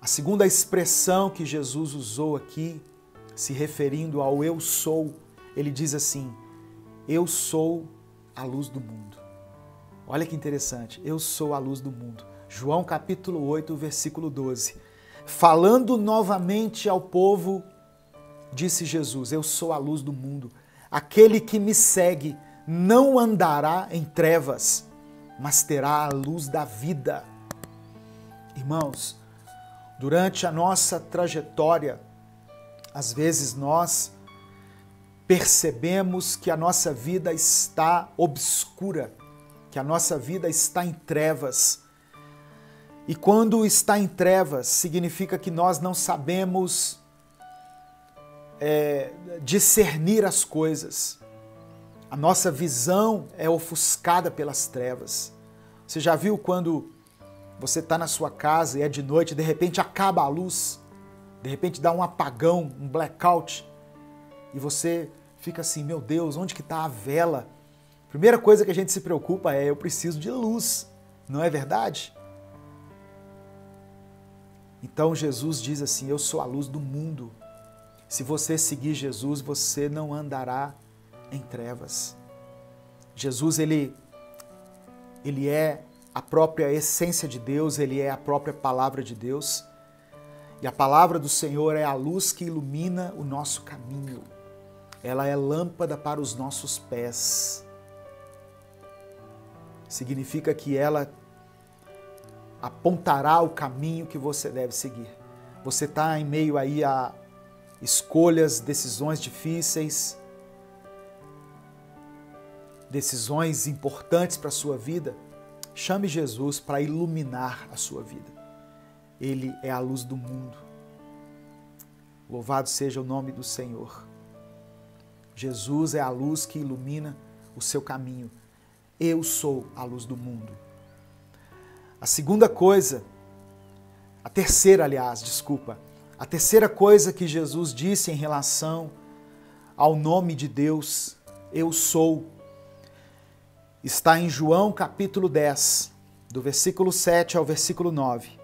A segunda expressão que Jesus usou aqui, se referindo ao eu sou, ele diz assim: eu sou a luz do mundo. Olha que interessante, eu sou a luz do mundo. João capítulo 8, versículo 12. Falando novamente ao povo, disse Jesus: eu sou a luz do mundo. Aquele que me segue não andará em trevas, mas terá a luz da vida. Irmãos, durante a nossa trajetória, às vezes nós percebemos que a nossa vida está obscura, que a nossa vida está em trevas. E quando está em trevas, significa que nós não sabemos discernir as coisas. A nossa visão é ofuscada pelas trevas. Você já viu quando você está na sua casa e é de noite, de repente acaba a luz, de repente dá um apagão, um blackout, e você fica assim: meu Deus, onde que está a vela? Primeira coisa que a gente se preocupa é: eu preciso de luz, não é verdade? Então Jesus diz assim: eu sou a luz do mundo. Se você seguir Jesus, você não andará em trevas. Jesus, ele é a própria essência de Deus, ele é a própria palavra de Deus. E a palavra do Senhor é a luz que ilumina o nosso caminho. Ela é lâmpada para os nossos pés. Significa que ela apontará o caminho que você deve seguir. Você está em meio aí a escolhas, decisões difíceis, decisões importantes para a sua vida. Chame Jesus para iluminar a sua vida. Ele é a luz do mundo. Louvado seja o nome do Senhor. Jesus é a luz que ilumina o seu caminho. Eu sou a luz do mundo. A terceira coisa que Jesus disse em relação ao nome de Deus, eu sou, está em João capítulo 10, do versículo 7 ao versículo 9.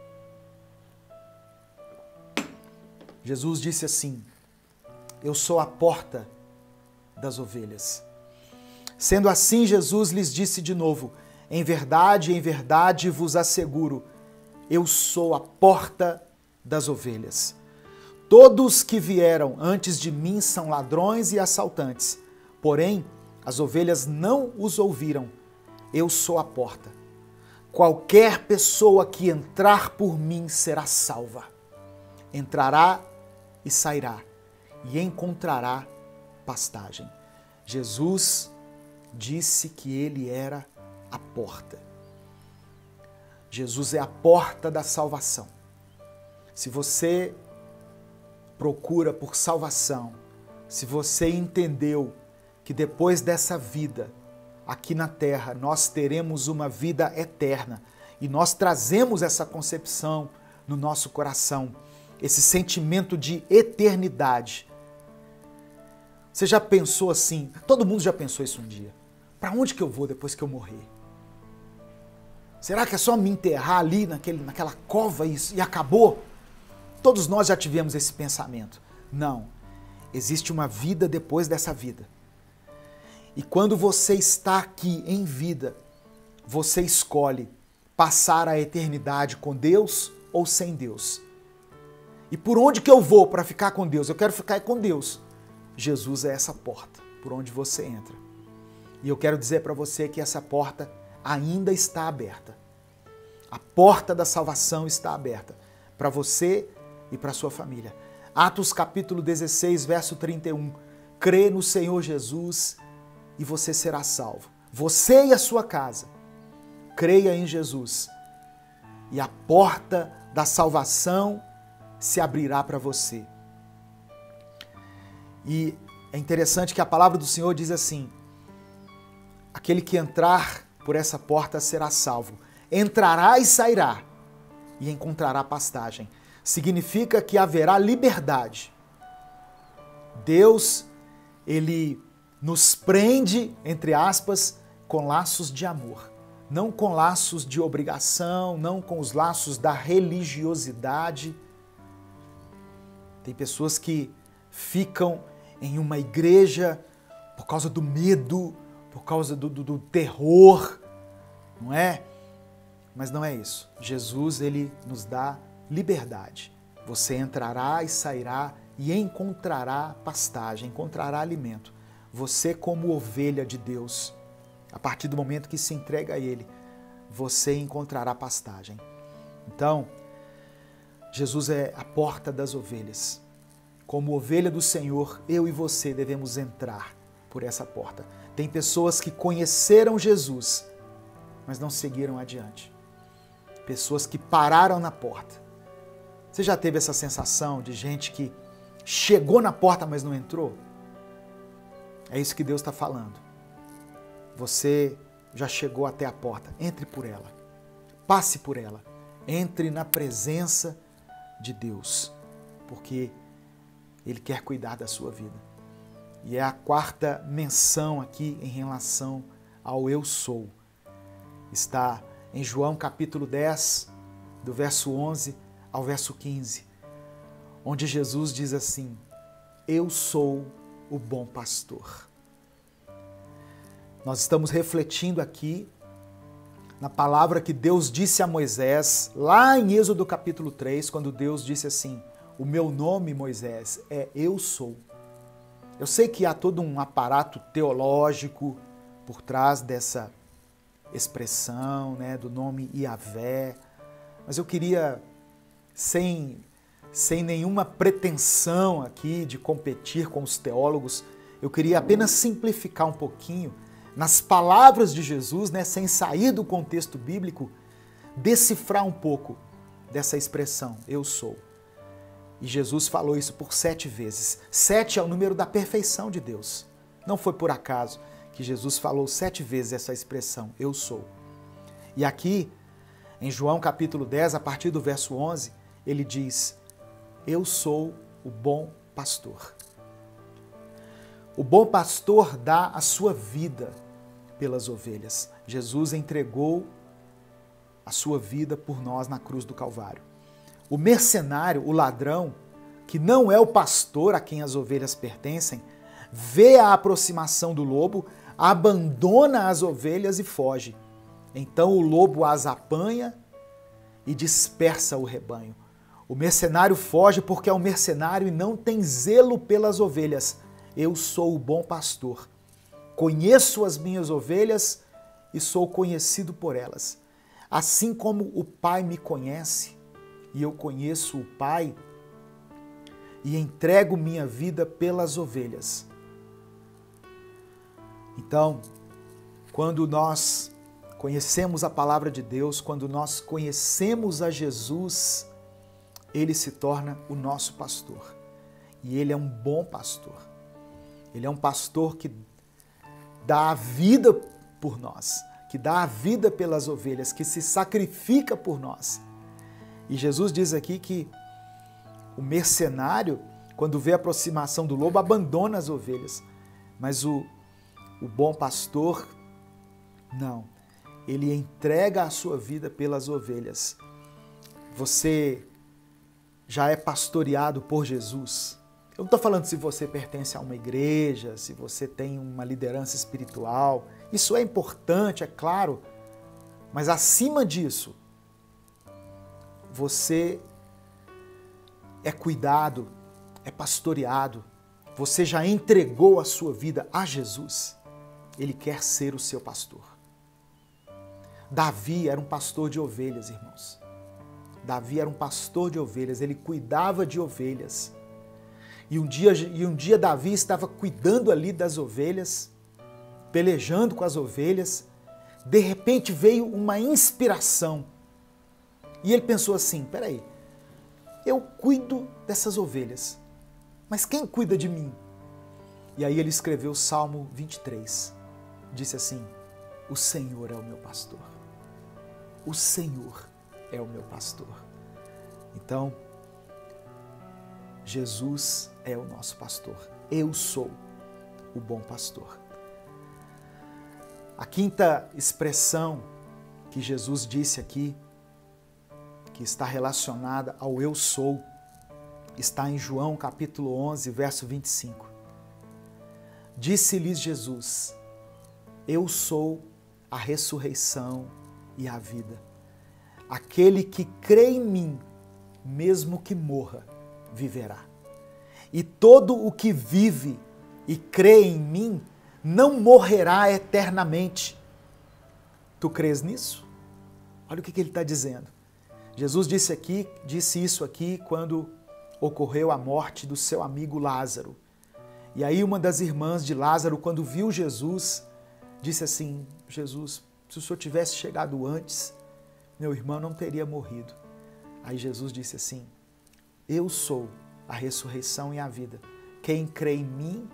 Jesus disse assim: eu sou a porta das ovelhas. Sendo assim, Jesus lhes disse de novo: em verdade vos asseguro, eu sou a porta das ovelhas. Todos que vieram antes de mim são ladrões e assaltantes, porém as ovelhas não os ouviram. Eu sou a porta. Qualquer pessoa que entrar por mim será salva. Entrará e sairá, e encontrará pastagem. Jesus disse que ele era a porta. Jesus é a porta da salvação. Se você procura por salvação, se você entendeu que depois dessa vida, aqui na terra, nós teremos uma vida eterna, e nós trazemos essa concepção no nosso coração, esse sentimento de eternidade. Você já pensou assim? Todo mundo já pensou isso um dia. Para onde que eu vou depois que eu morrer? Será que é só me enterrar ali naquela cova e acabou? Todos nós já tivemos esse pensamento. Não. Existe uma vida depois dessa vida. E quando você está aqui em vida, você escolhe passar a eternidade com Deus ou sem Deus. E por onde que eu vou para ficar com Deus? Eu quero ficar com Deus. Jesus é essa porta por onde você entra. E eu quero dizer para você que essa porta ainda está aberta. A porta da salvação está aberta para você e para sua família. Atos capítulo 16, verso 31. Crê no Senhor Jesus e você será salvo. Você e a sua casa. Creia em Jesus. E a porta da salvação se abrirá para você. E é interessante que a palavra do Senhor diz assim: aquele que entrar por essa porta será salvo. Entrará e sairá e encontrará pastagem. Significa que haverá liberdade. Deus, ele nos prende, entre aspas, com laços de amor. não com laços de obrigação, não com os laços da religiosidade. Tem pessoas que ficam em uma igreja por causa do medo, por causa do terror, não é? Mas não é isso. Jesus, ele nos dá liberdade. Você entrará e sairá e encontrará pastagem, encontrará alimento. Você, como ovelha de Deus, a partir do momento que se entrega a Ele, você encontrará pastagem. Então, Jesus é a porta das ovelhas. Como ovelha do Senhor, eu e você devemos entrar por essa porta. Tem pessoas que conheceram Jesus, mas não seguiram adiante. Pessoas que pararam na porta. Você já teve essa sensação de gente que chegou na porta, mas não entrou? É isso que Deus está falando. Você já chegou até a porta. Entre por ela. Passe por ela. Entre na presença de Deus. Porque Ele quer cuidar da sua vida. E é a quarta menção aqui em relação ao eu sou. Está em João capítulo 10, do verso 11 ao verso 15, onde Jesus diz assim: eu sou o bom pastor. Nós estamos refletindo aqui na palavra que Deus disse a Moisés, lá em Êxodo capítulo 3, quando Deus disse assim: o meu nome, Moisés, é Eu Sou. Eu sei que há todo um aparato teológico por trás dessa expressão, né, do nome Yahvé, mas eu queria, sem nenhuma pretensão aqui de competir com os teólogos, eu queria apenas simplificar um pouquinho nas palavras de Jesus, né, sem sair do contexto bíblico, decifrar um pouco dessa expressão, eu sou. E Jesus falou isso por 7 vezes. 7 é o número da perfeição de Deus. Não foi por acaso que Jesus falou 7 vezes essa expressão, eu sou. E aqui, em João capítulo 10, a partir do verso 11, ele diz: eu sou o bom pastor. O bom pastor dá a sua vida pelas ovelhas. Jesus entregou a sua vida por nós na cruz do Calvário. O mercenário, o ladrão, que não é o pastor a quem as ovelhas pertencem, vê a aproximação do lobo, abandona as ovelhas e foge. Então o lobo as apanha e dispersa o rebanho. O mercenário foge porque é um mercenário e não tem zelo pelas ovelhas. Eu sou o bom pastor. Conheço as minhas ovelhas e sou conhecido por elas. Assim como o Pai me conhece e eu conheço o Pai e entrego minha vida pelas ovelhas. Então, quando nós conhecemos a palavra de Deus, quando nós conhecemos a Jesus, Ele se torna o nosso pastor. E Ele é um bom pastor. Ele é um pastor que dá a vida por nós, que dá a vida pelas ovelhas, que se sacrifica por nós. E Jesus diz aqui que o mercenário, quando vê a aproximação do lobo, abandona as ovelhas. Mas o bom pastor, não. Ele entrega a sua vida pelas ovelhas. Você já é pastoreado por Jesus? Eu não estou falando se você pertence a uma igreja, se você tem uma liderança espiritual. Isso é importante, é claro. Mas acima disso, você é cuidado, é pastoreado. Você já entregou a sua vida a Jesus. Ele quer ser o seu pastor. Davi era um pastor de ovelhas, irmãos. Davi era um pastor de ovelhas, ele cuidava de ovelhas. E um dia Davi estava cuidando ali das ovelhas, pelejando com as ovelhas. De repente veio uma inspiração. E ele pensou assim, peraí, eu cuido dessas ovelhas, mas quem cuida de mim? E aí ele escreveu o Salmo 23. Disse assim, o Senhor é o meu pastor. O Senhor é o meu pastor. Então, Jesus é o nosso pastor. Eu sou o bom pastor. A quinta expressão que Jesus disse aqui, que está relacionada ao eu sou, está em João capítulo 11, verso 25. Disse-lhes Jesus: eu sou a ressurreição e a vida. Aquele que crê em mim, mesmo que morra, viverá. E todo o que vive e crê em mim não morrerá eternamente. Tu crês nisso? Olha o que ele está dizendo. Jesus disse isso aqui quando ocorreu a morte do seu amigo Lázaro. E aí uma das irmãs de Lázaro, quando viu Jesus, disse assim: Jesus, se o Senhor tivesse chegado antes, meu irmão não teria morrido. Aí Jesus disse assim: eu sou a ressurreição e a vida. Quem crê em mim,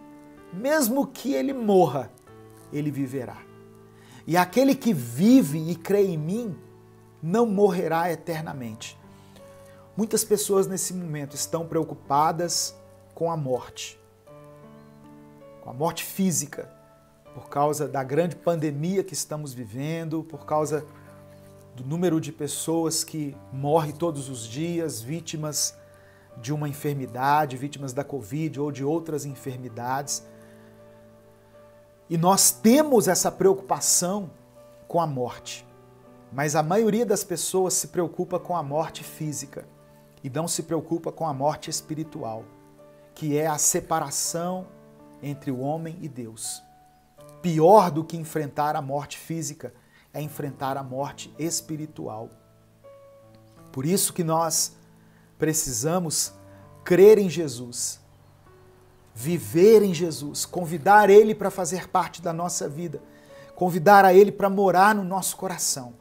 mesmo que ele morra, ele viverá. E aquele que vive e crê em mim, não morrerá eternamente. Muitas pessoas nesse momento estão preocupadas com a morte física, por causa da grande pandemia que estamos vivendo, por causa do número de pessoas que morrem todos os dias, vítimas de uma enfermidade, vítimas da Covid ou de outras enfermidades. E nós temos essa preocupação com a morte. Mas a maioria das pessoas se preocupa com a morte física e não se preocupa com a morte espiritual, que é a separação entre o homem e Deus. Pior do que enfrentar a morte física é enfrentar a morte espiritual. Por isso que nós precisamos crer em Jesus, viver em Jesus, convidar Ele para fazer parte da nossa vida, convidar a Ele para morar no nosso coração.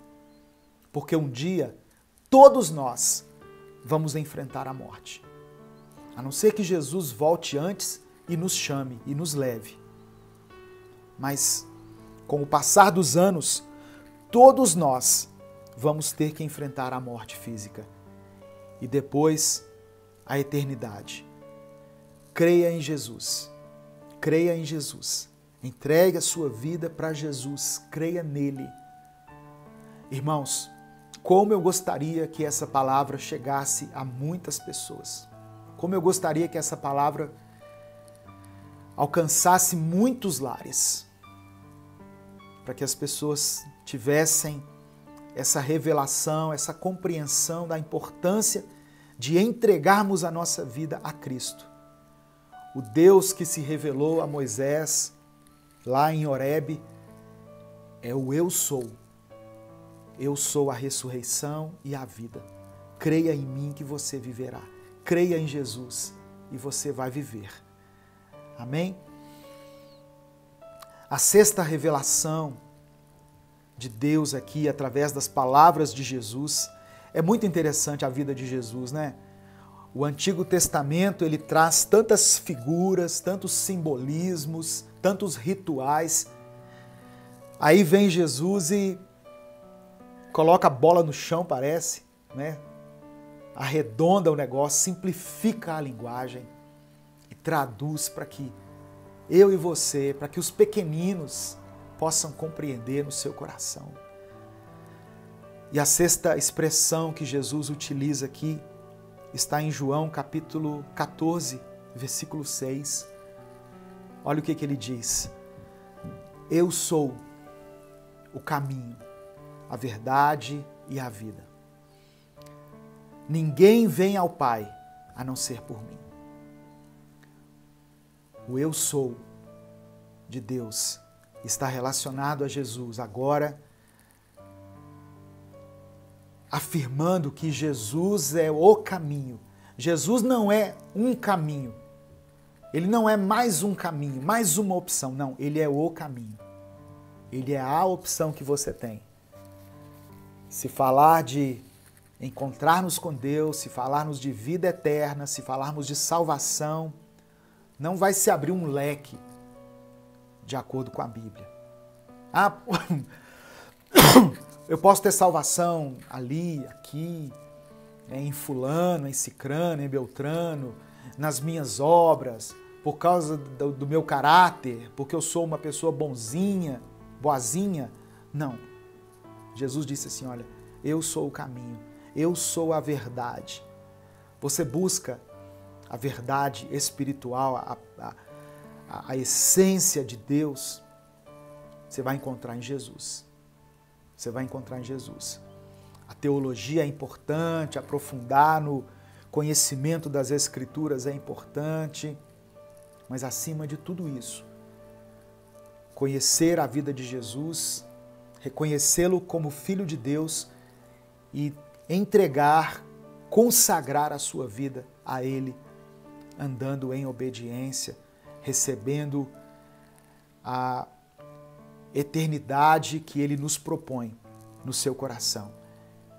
Porque um dia, todos nós vamos enfrentar a morte. A não ser que Jesus volte antes e nos chame e nos leve. Mas, com o passar dos anos, todos nós vamos ter que enfrentar a morte física. E depois, a eternidade. Creia em Jesus. Creia em Jesus. Entregue a sua vida para Jesus. Creia nele. Irmãos, como eu gostaria que essa palavra chegasse a muitas pessoas. Como eu gostaria que essa palavra alcançasse muitos lares. Para que as pessoas tivessem essa revelação, essa compreensão da importância de entregarmos a nossa vida a Cristo. O Deus que se revelou a Moisés lá em Horebe é o eu sou. Eu sou a ressurreição e a vida. Creia em mim que você viverá. Creia em Jesus e você vai viver. Amém? A sexta revelação de Deus aqui, através das palavras de Jesus, é muito interessante a vida de Jesus, né? O Antigo Testamento, ele traz tantas figuras, tantos simbolismos, tantos rituais. Aí vem Jesus e coloca a bola no chão, parece, né? Arredonda o negócio, simplifica a linguagem e traduz para que eu e você, para que os pequeninos possam compreender no seu coração. E a sexta expressão que Jesus utiliza aqui está em João capítulo 14, versículo 6. Olha o que ele diz. Eu sou o caminho, a verdade e a vida. Ninguém vem ao Pai a não ser por mim. O eu sou de Deus está relacionado a Jesus, agora afirmando que Jesus é o caminho. Jesus não é um caminho. Ele não é mais um caminho, mais uma opção. Não, ele é o caminho. Ele é a opção que você tem. Se falar de encontrarmos com Deus, se falarmos de vida eterna, se falarmos de salvação, não vai se abrir um leque de acordo com a Bíblia. Ah, eu posso ter salvação ali, aqui, em fulano, em cicrano, em beltrano, nas minhas obras, por causa do meu caráter, porque eu sou uma pessoa bonzinha, boazinha. Não. Jesus disse assim, olha, eu sou o caminho, eu sou a verdade. Você busca a verdade espiritual, a essência de Deus, você vai encontrar em Jesus. Você vai encontrar em Jesus. A teologia é importante, aprofundar no conhecimento das Escrituras é importante, mas acima de tudo isso, conhecer a vida de Jesus, reconhecê-lo como Filho de Deus e entregar, consagrar a sua vida a Ele, andando em obediência, recebendo a eternidade que Ele nos propõe no seu coração.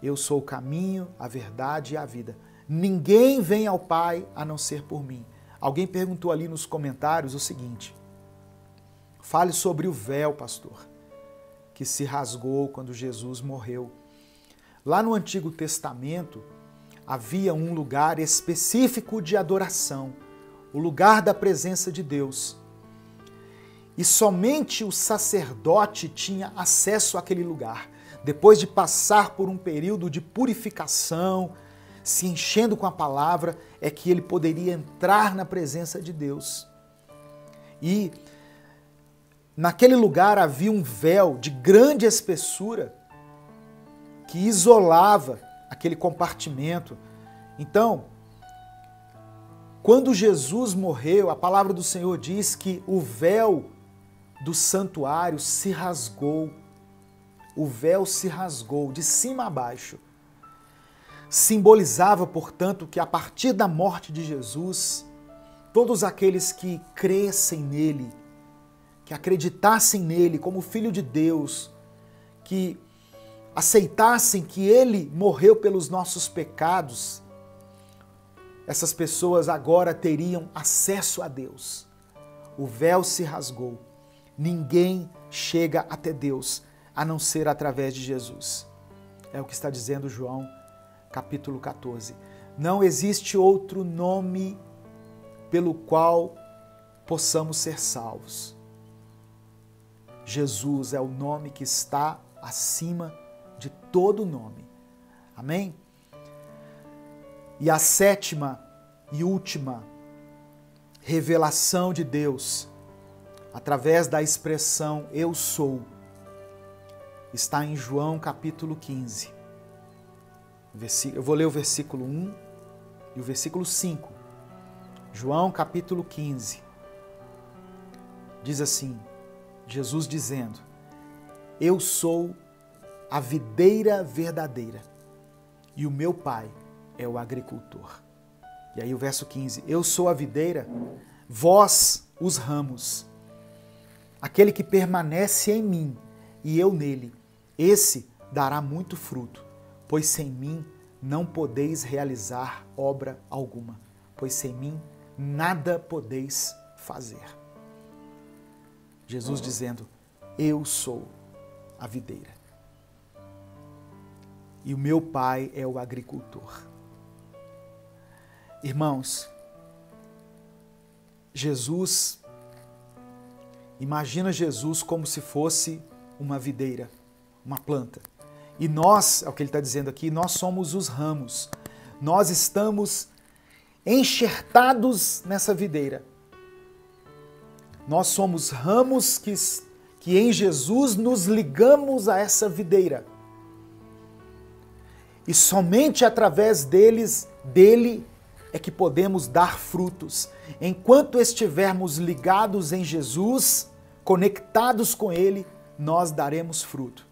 Eu sou o caminho, a verdade e a vida. Ninguém vem ao Pai a não ser por mim. Alguém perguntou ali nos comentários o seguinte: fale sobre o véu, pastor, que se rasgou quando Jesus morreu. Lá no Antigo Testamento havia um lugar específico de adoração, o lugar da presença de Deus. E somente o sacerdote tinha acesso àquele lugar. Depois de passar por um período de purificação, se enchendo com a palavra, é que ele poderia entrar na presença de Deus. E naquele lugar havia um véu de grande espessura que isolava aquele compartimento. Então, quando Jesus morreu, a palavra do Senhor diz que o véu do santuário se rasgou. O véu se rasgou de cima a baixo. Simbolizava, portanto, que a partir da morte de Jesus, todos aqueles que crescem nele, que acreditassem nele como Filho de Deus, que aceitassem que ele morreu pelos nossos pecados, essas pessoas agora teriam acesso a Deus. O véu se rasgou. Ninguém chega até Deus a não ser através de Jesus. É o que está dizendo João, capítulo 14. Não existe outro nome pelo qual possamos ser salvos. Jesus é o nome que está acima de todo nome. Amém? E a sétima e última revelação de Deus, através da expressão eu sou, está em João capítulo 15. Eu vou ler o versículo 1 e o versículo 5. João capítulo 15. Diz assim, Jesus dizendo, eu sou a videira verdadeira e o meu Pai é o agricultor. E aí o verso 15, eu sou a videira, vós os ramos. Aquele que permanece em mim e eu nele, esse dará muito fruto, pois sem mim não podeis realizar obra alguma, pois sem mim nada podeis fazer. Jesus dizendo, eu sou a videira e o meu Pai é o agricultor. Irmãos, imagina Jesus como se fosse uma videira, uma planta. E nós, é o que ele está dizendo aqui, nós somos os ramos. Nós estamos enxertados nessa videira. Nós somos ramos que em Jesus nos ligamos a essa videira. E somente através dele é que podemos dar frutos. Enquanto estivermos ligados em Jesus, conectados com Ele, nós daremos fruto.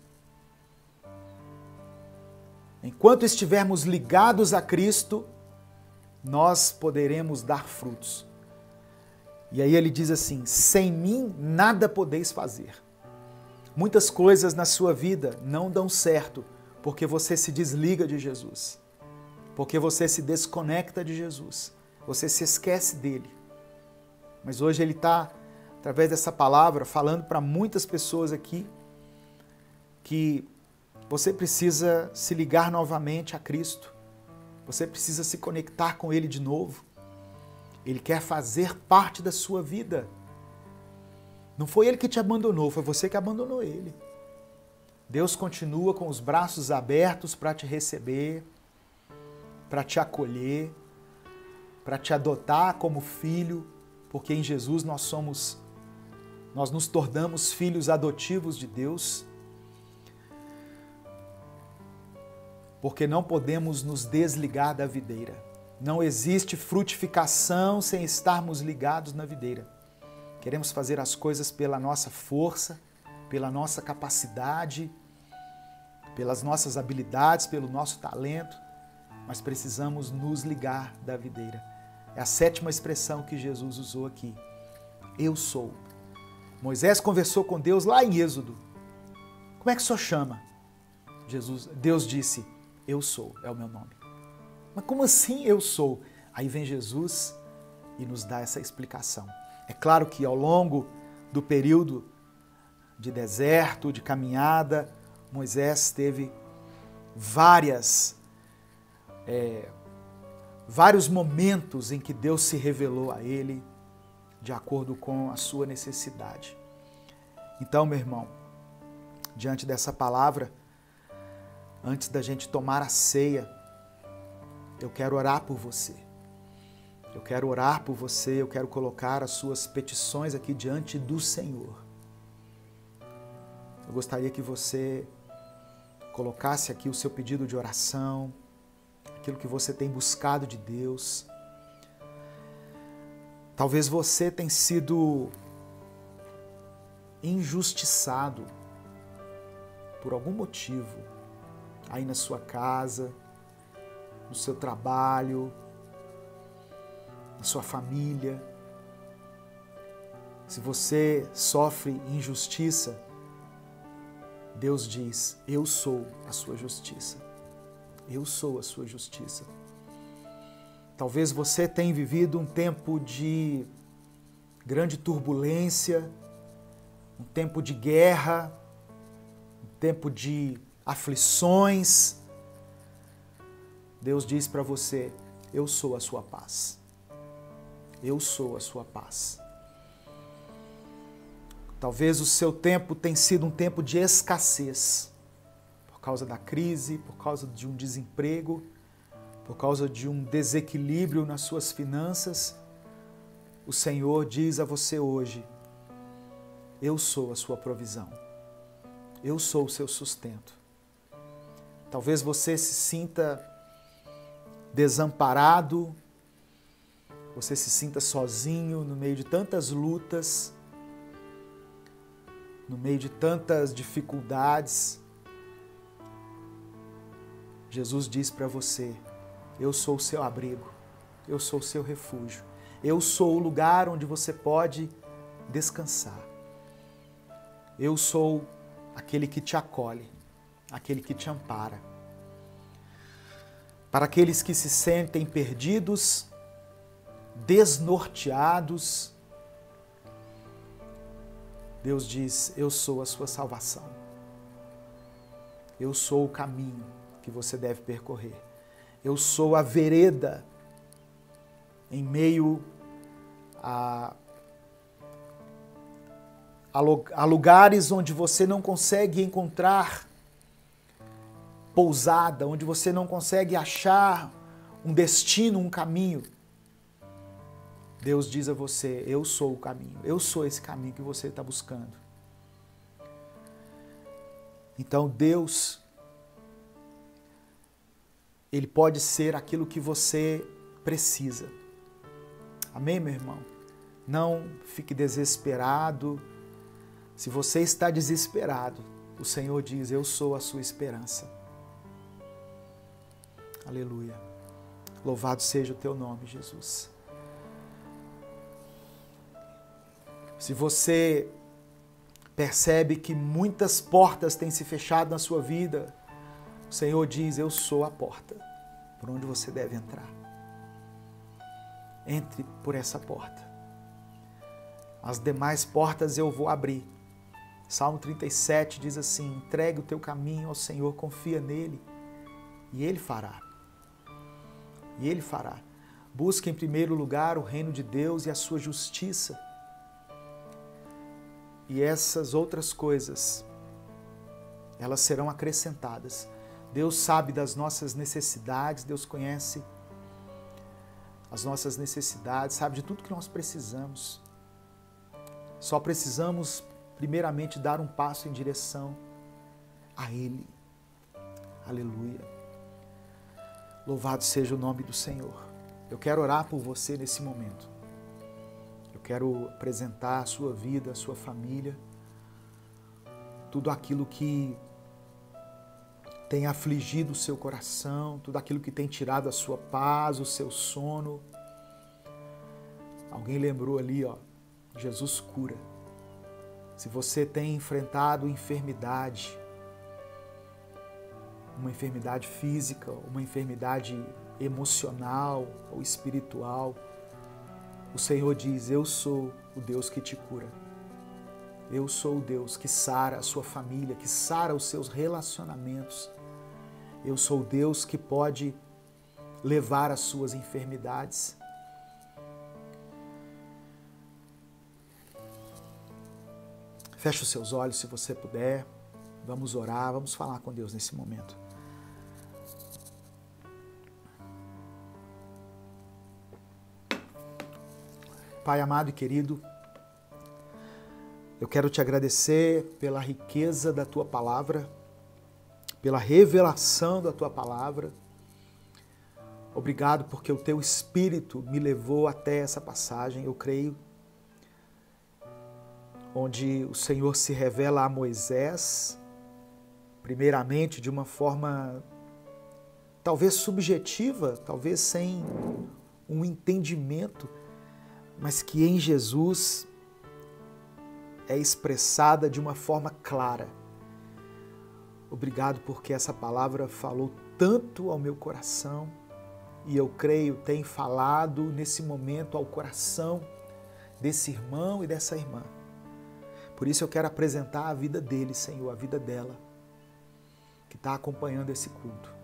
Enquanto estivermos ligados a Cristo, nós poderemos dar frutos. E aí ele diz assim, sem mim nada podeis fazer. Muitas coisas na sua vida não dão certo porque você se desliga de Jesus. Porque você se desconecta de Jesus. Você se esquece dele. Mas hoje ele está, através dessa palavra, falando para muitas pessoas aqui que você precisa se ligar novamente a Cristo. Você precisa se conectar com Ele de novo. Ele quer fazer parte da sua vida. Não foi Ele que te abandonou, foi você que abandonou Ele. Deus continua com os braços abertos para te receber, para te acolher, para te adotar como filho, porque em Jesus nós nos tornamos filhos adotivos de Deus, porque não podemos nos desligar da videira. Não existe frutificação sem estarmos ligados na videira. Queremos fazer as coisas pela nossa força, pela nossa capacidade, pelas nossas habilidades, pelo nosso talento, mas precisamos nos ligar da videira. É a 7ª expressão que Jesus usou aqui. Eu sou. Moisés conversou com Deus lá em Êxodo. Como é que o senhor chama? Deus disse, eu sou, é o meu nome. Mas como assim eu sou? Aí vem Jesus e nos dá essa explicação. É claro que ao longo do período de deserto, de caminhada, Moisés teve vários momentos em que Deus se revelou a ele de acordo com a sua necessidade. Então, meu irmão, diante dessa palavra, antes da gente tomar a ceia, eu quero orar por você. Eu quero orar por você, eu quero colocar as suas petições aqui diante do Senhor. Eu gostaria que você colocasse aqui o seu pedido de oração, aquilo que você tem buscado de Deus. Talvez você tenha sido injustiçado por algum motivo aí na sua casa, no seu trabalho, na sua família. Se você sofre injustiça, Deus diz, eu sou a sua justiça. Eu sou a sua justiça. Talvez você tenha vivido um tempo de grande turbulência, um tempo de guerra, um tempo de aflições. Deus diz para você, eu sou a sua paz. Eu sou a sua paz. Talvez o seu tempo tenha sido um tempo de escassez, por causa da crise, por causa de um desemprego, por causa de um desequilíbrio nas suas finanças. O Senhor diz a você hoje, eu sou a sua provisão. Eu sou o seu sustento. Talvez você se sinta desamparado, você se sinta sozinho no meio de tantas lutas, no meio de tantas dificuldades. Jesus diz para você, eu sou o seu abrigo, eu sou o seu refúgio, eu sou o lugar onde você pode descansar. Eu sou aquele que te acolhe, aquele que te ampara. Para aqueles que se sentem perdidos, desnorteados, Deus diz, eu sou a sua salvação. Eu sou o caminho que você deve percorrer. Eu sou a vereda em meio a lugares onde você não consegue encontrar pousada, onde você não consegue achar um destino, um caminho. Deus diz a você, eu sou o caminho, eu sou esse caminho que você está buscando. Então Deus, Ele pode ser aquilo que você precisa. Amém, meu irmão? Não fique desesperado. Se você está desesperado, o Senhor diz, eu sou a sua esperança. Aleluia. Louvado seja o teu nome, Jesus. Se você percebe que muitas portas têm se fechado na sua vida, o Senhor diz, eu sou a porta por onde você deve entrar. Entre por essa porta. As demais portas eu vou abrir. Salmo 37 diz assim, entregue o teu caminho ao Senhor, confia nele e Ele fará. E Ele fará. Busque em primeiro lugar o reino de Deus e a sua justiça. E essas outras coisas, elas serão acrescentadas. Deus sabe das nossas necessidades, Deus conhece as nossas necessidades, sabe de tudo que nós precisamos. Só precisamos, primeiramente, dar um passo em direção a Ele. Aleluia. Louvado seja o nome do Senhor. Eu quero orar por você nesse momento. Eu quero apresentar a sua vida, a sua família, tudo aquilo que tem afligido o seu coração, tudo aquilo que tem tirado a sua paz, o seu sono. Alguém lembrou ali, ó, Jesus cura. Se você tem enfrentado enfermidade, uma enfermidade física, uma enfermidade emocional ou espiritual, o Senhor diz: eu sou o Deus que te cura. Eu sou o Deus que sara a sua família, que sara os seus relacionamentos. Eu sou o Deus que pode levar as suas enfermidades. Feche os seus olhos se você puder. Vamos orar, vamos falar com Deus nesse momento. Pai amado e querido, eu quero te agradecer pela riqueza da Tua palavra, pela revelação da Tua palavra. Obrigado porque o Teu Espírito me levou até essa passagem, eu creio, onde o Senhor se revela a Moisés, primeiramente de uma forma talvez subjetiva, talvez sem um entendimento, mas que em Jesus é expressada de uma forma clara. Obrigado porque essa palavra falou tanto ao meu coração e eu creio tem falado nesse momento ao coração desse irmão e dessa irmã. Por isso eu quero apresentar a vida dele, Senhor, a vida dela, que está acompanhando esse culto.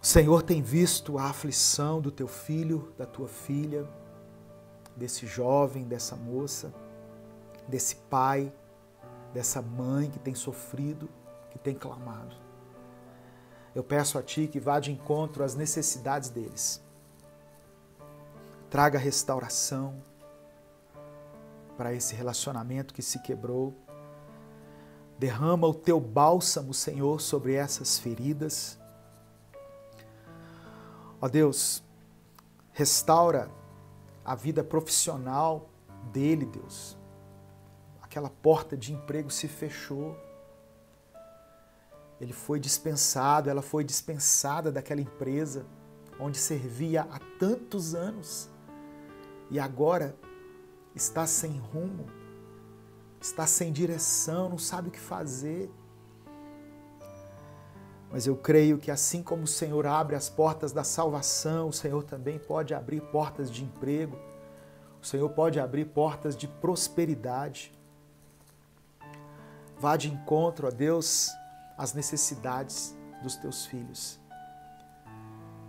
O Senhor tem visto a aflição do teu filho, da tua filha, desse jovem, dessa moça, desse pai, dessa mãe que tem sofrido, que tem clamado. Eu peço a Ti que vá de encontro às necessidades deles. Traga restauração para esse relacionamento que se quebrou. Derrama o Teu bálsamo, Senhor, sobre essas feridas. Ó Deus, restaura a vida profissional dele, Deus. Aquela porta de emprego se fechou. Ele foi dispensado, ela foi dispensada daquela empresa onde servia há tantos anos e agora está sem rumo, está sem direção, não sabe o que fazer. Mas eu creio que assim como o Senhor abre as portas da salvação, o Senhor também pode abrir portas de emprego, o Senhor pode abrir portas de prosperidade. Vá de encontro, ó Deus, às necessidades dos teus filhos.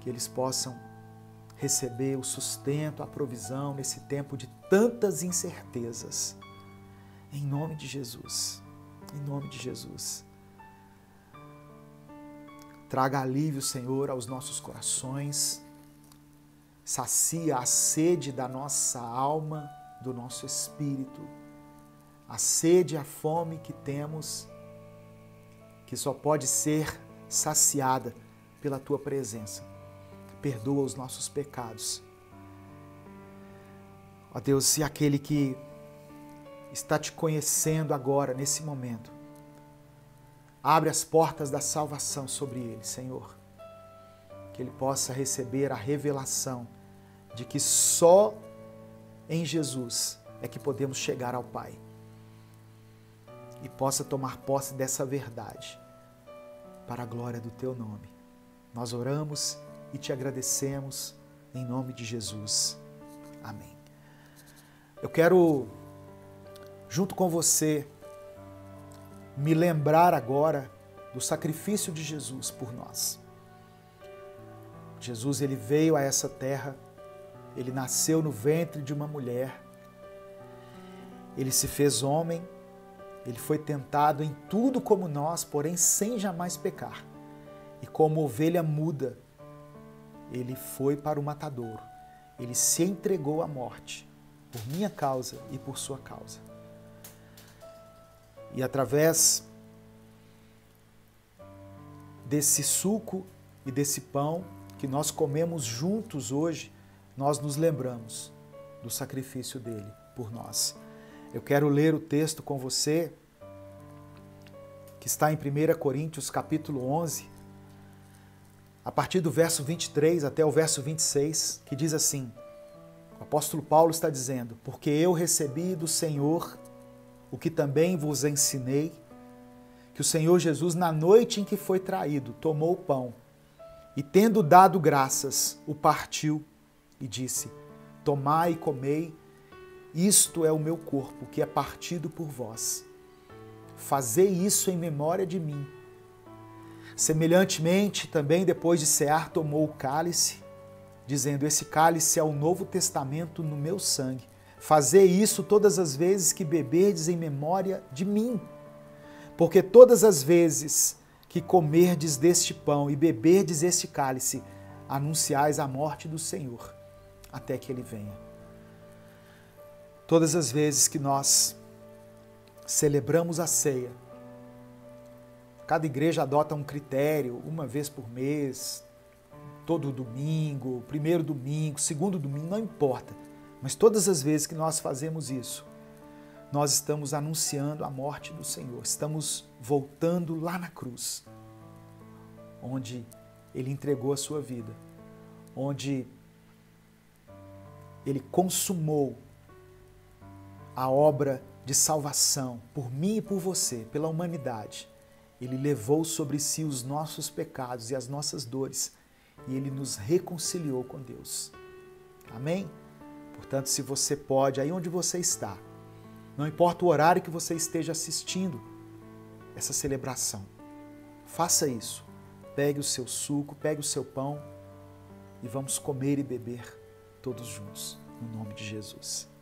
Que eles possam receber o sustento, a provisão nesse tempo de tantas incertezas. Em nome de Jesus. Em nome de Jesus. Traga alívio, Senhor, aos nossos corações. Sacia a sede da nossa alma, do nosso espírito. A sede e a fome que temos, que só pode ser saciada pela Tua presença. Perdoa os nossos pecados. Ó Deus, se aquele que está Te conhecendo agora, nesse momento, abre as portas da salvação sobre ele, Senhor. Que ele possa receber a revelação de que só em Jesus é que podemos chegar ao Pai. E possa tomar posse dessa verdade para a glória do Teu nome. Nós oramos e Te agradecemos em nome de Jesus. Amém. Eu quero, junto com você, me lembrar agora do sacrifício de Jesus por nós. Jesus, ele veio a essa terra, ele nasceu no ventre de uma mulher, ele se fez homem, Ele foi tentado em tudo como nós, porém sem jamais pecar. E como ovelha muda, ele foi para o matadouro. Ele se entregou à morte, por minha causa e por sua causa. E através desse suco e desse pão que nós comemos juntos hoje, nós nos lembramos do sacrifício dele por nós. Eu quero ler o texto com você, que está em 1 Coríntios capítulo 11, a partir do verso 23 até o verso 26, que diz assim: o apóstolo Paulo está dizendo: porque eu recebi do Senhor o que também vos ensinei, que o Senhor Jesus, na noite em que foi traído, tomou o pão e, tendo dado graças, o partiu e disse: tomai e comei, isto é o meu corpo, que é partido por vós. Fazei isso em memória de mim. Semelhantemente, também depois de cear, tomou o cálice, dizendo: esse cálice é o novo testamento no meu sangue. Fazei isso todas as vezes que beberdes em memória de mim. Porque todas as vezes que comerdes deste pão e beberdes este cálice, anunciais a morte do Senhor, até que ele venha. Todas as vezes que nós celebramos a ceia, cada igreja adota um critério, uma vez por mês, todo domingo, primeiro domingo, segundo domingo, não importa. Mas todas as vezes que nós fazemos isso, nós estamos anunciando a morte do Senhor. Estamos voltando lá na cruz, onde ele entregou a sua vida, onde ele consumou a obra de salvação por mim e por você, pela humanidade. Ele levou sobre si os nossos pecados e as nossas dores e ele nos reconciliou com Deus. Amém? Portanto, se você pode, aí onde você está, não importa o horário que você esteja assistindo essa celebração, faça isso. Pegue o seu suco, pegue o seu pão e vamos comer e beber todos juntos, no nome de Jesus.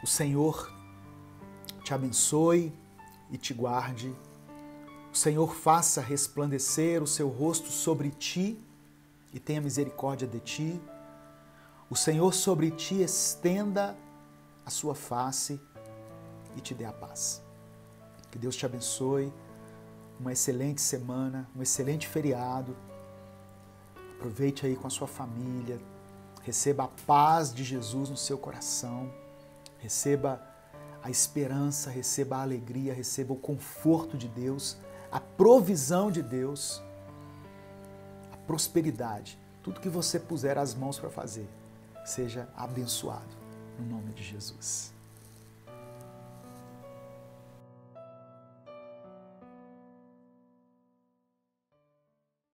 O Senhor te abençoe e te guarde. O Senhor faça resplandecer o seu rosto sobre ti e tenha misericórdia de ti. O Senhor sobre ti estenda a sua face e te dê a paz. Que Deus te abençoe. Uma excelente semana, um excelente feriado. Aproveite aí com a sua família. Receba a paz de Jesus no seu coração. Receba a esperança, receba a alegria, receba o conforto de Deus, a provisão de Deus, a prosperidade. Tudo que você puser as mãos para fazer, seja abençoado, no nome de Jesus.